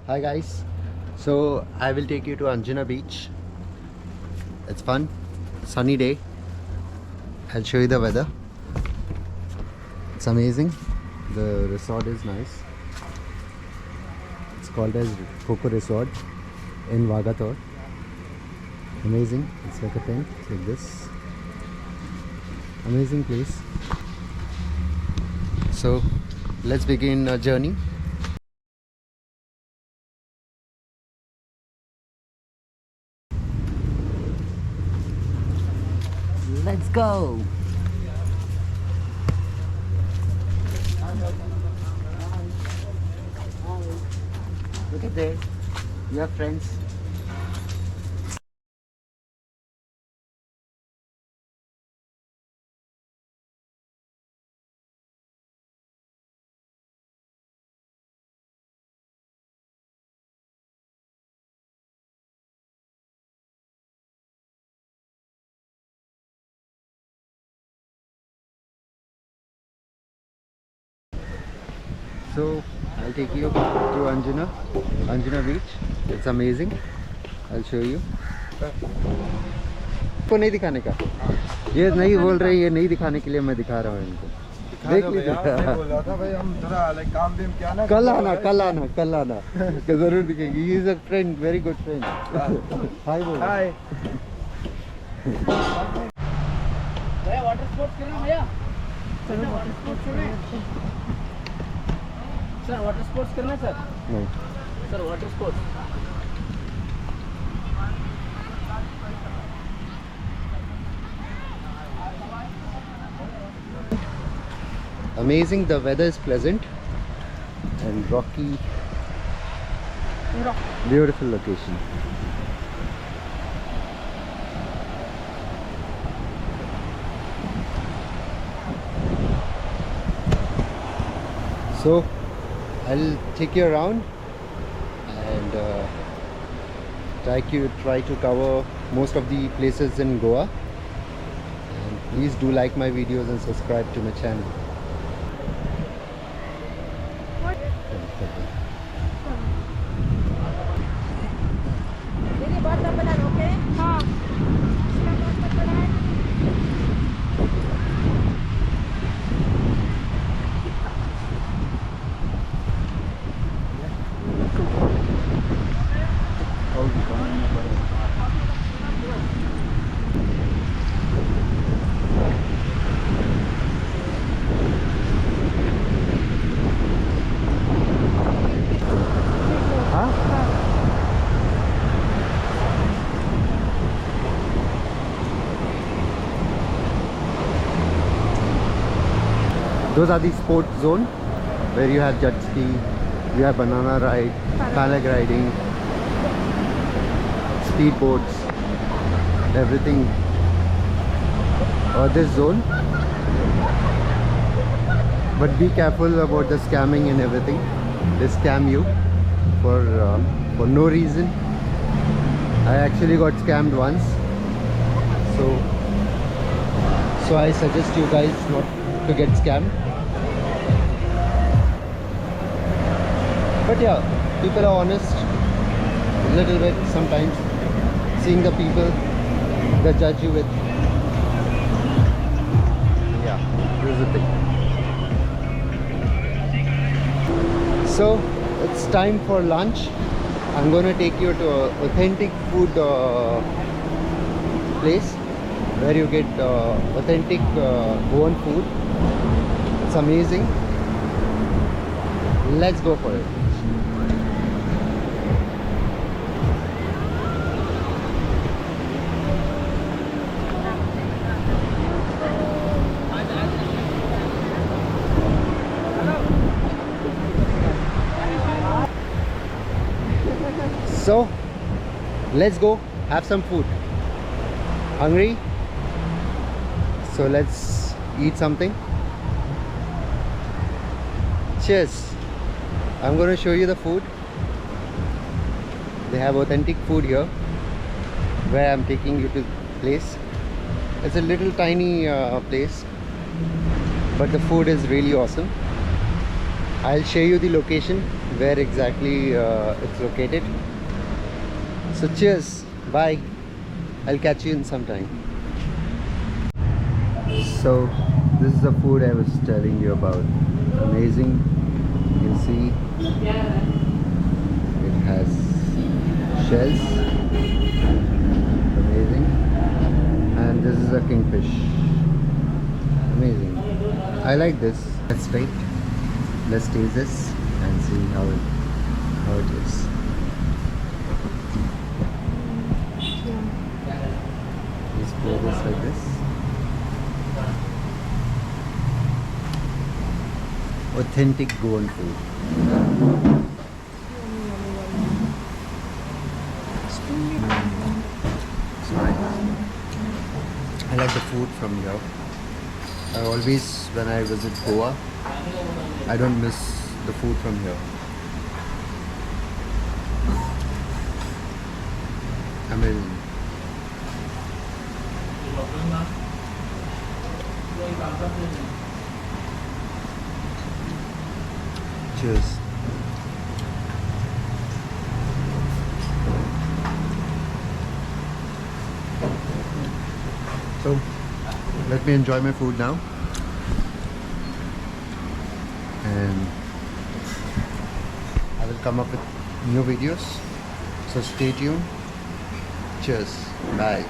Hi guys, so I will take you to Anjuna Beach. It's fun, sunny day. I'll show you the weather. It's amazing. The resort is nice. It's called as Coco Resort in Vagator. Amazing. It's like a tent, it's like this. Amazing place. So let's begin our journey. Let's go. Look at there. You have friends. So I'll take you to Anjuna Beach. It's amazing. I'll show you. को नहीं दिखाने का, ये नहीं बोल रहे, ये नहीं दिखाने के लिए मैं दिखा रहा हूँ इनको। देख लीजिए। बोला था भाई हम थोड़ा लाइक काम भी क्या ना, कल आना जरूर दिखेंगे। He is a friend, very good friend. Hi बोल। हाय। भैया वाटर स्पोर्ट्स करना भैया? चलो वाटर स्पोर्ट्स करना। सर वाटर स्पोर्ट्स करना है सर? नहीं sir, water sports. Amazing, the weather is pleasant and rocky. Beautiful location. So I'll take you around and try to cover most of the places in Goa. And please do like my videos and subscribe to my channel. Those are the sports zone where you have jet ski, you have banana ride, paragliding, speedboats, everything. Or this zone. But be careful about the scamming and everything. They scam you for no reason. I actually got scammed once. So I suggest you guys not to get scammed. But yeah, people are honest a little bit sometimes. Seeing the people they judge you with. Yeah, this is the thing. So it's time for lunch. I'm gonna take you to an authentic food place where you get authentic Goan food. It's amazing. Let's go for it. So let's go have some food. Hungry? So let's eat something. Cheers. I'm going to show you the food. They have authentic food here where I'm taking you to the place. It's a little tiny place, but the food is really awesome. I'll show you the location where exactly it's located. So cheers, bye. I'll catch you in some time. So this is the food I was telling you about. Amazing. You can see it has shells. Amazing. And this is a kingfish. Amazing. I like this. Let's wait. Let's taste this and see how it is. Let's pour this like this. Authentic Goan food. It's nice. I like the food from here. I always, when I visit Goa, I don't miss the food from here. Amazing. Cheers. So, let me enjoy my food now. And I will come up with new videos. So stay tuned. Cheers. Bye.